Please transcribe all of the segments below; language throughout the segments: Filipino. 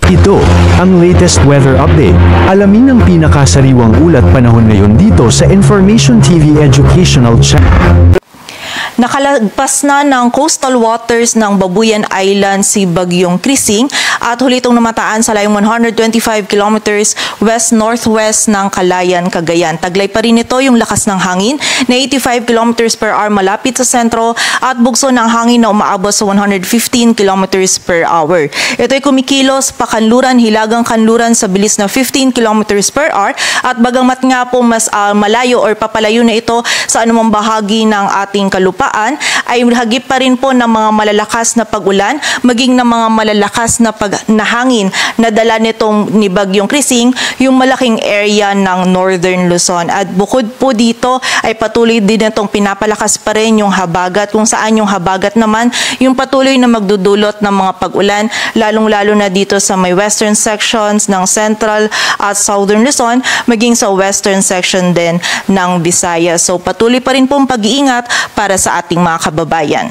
Ito ang latest weather update. Alamin ang pinakasariwang ulat panahon ngayon dito sa Information TV Educational Channel. Nakalagpas na ng coastal waters ng Babuyan Island si Bagyong Krising at huli itong namataan sa layong 125 kilometers west-northwest ng Calayan, Cagayan. Taglay pa rin ito yung lakas ng hangin na 85 kilometers per hour malapit sa sentro at bugso ng hangin na umaabot sa 115 kilometers per hour. Ito ay kumikilos pakanluran, hilagang kanluran sa bilis na 15 kilometers per hour at bagamat nga po mas malayo or papalayo na ito sa anumang bahagi ng ating kalupaan, ay hagip pa rin po ng mga malalakas na pag-ulan, maging ng mga malalakas na hangin na dala nitong ni Bagyong Krising yung malaking area ng Northern Luzon. At bukod po dito ay patuloy din itong pinapalakas pa rin yung habagat, kung saan yung habagat naman yung patuloy na magdudulot ng mga pag-ulan, lalong-lalo na dito sa may western sections ng Central at Southern Luzon, maging sa western section din ng Visayas. So patuloy pa rin pong pag-iingat para sa ating mga kababayan.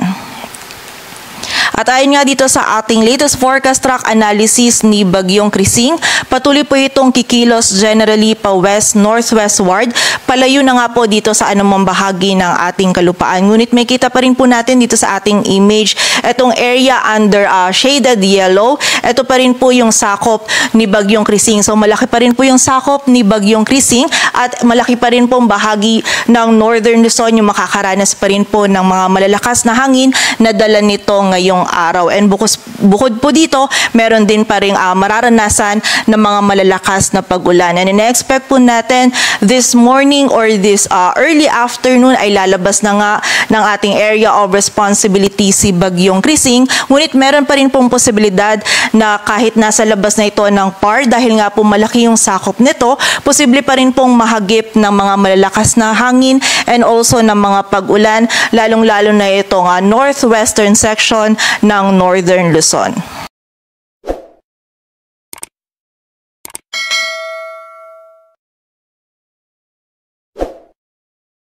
At ayon nga dito sa ating latest forecast track analysis ni Bagyong Krising, patuloy po itong kikilos generally pa west-northwestward. Palayo na nga po dito sa anumang bahagi ng ating kalupaan. Ngunit may kita pa rin po natin dito sa ating image, itong area under shaded yellow. Ito pa rin po yung sakop ni Bagyong Krising. So malaki pa rin po yung sakop ni Bagyong Krising at malaki pa rin pong bahagi ng Northern Luzon yung makakaranas pa rin po ng mga malalakas na hangin na dala nito ngayong araw. And bukod po dito, meron din pa rin mararanasan ng mga malalakas na pag-ulan. And in-expect po natin this morning or this early afternoon ay lalabas na nga ng ating area of responsibility si Bagyong Krising. Ngunit meron pa rin pong posibilidad na kahit nasa labas na ito ng PAR, dahil nga po malaki yung sakop nito, posible pa rin pong mahagip ng mga malalakas na hangin and also ng mga pag-ulan, lalong-lalo na itong northwestern section ng Northern Luzon.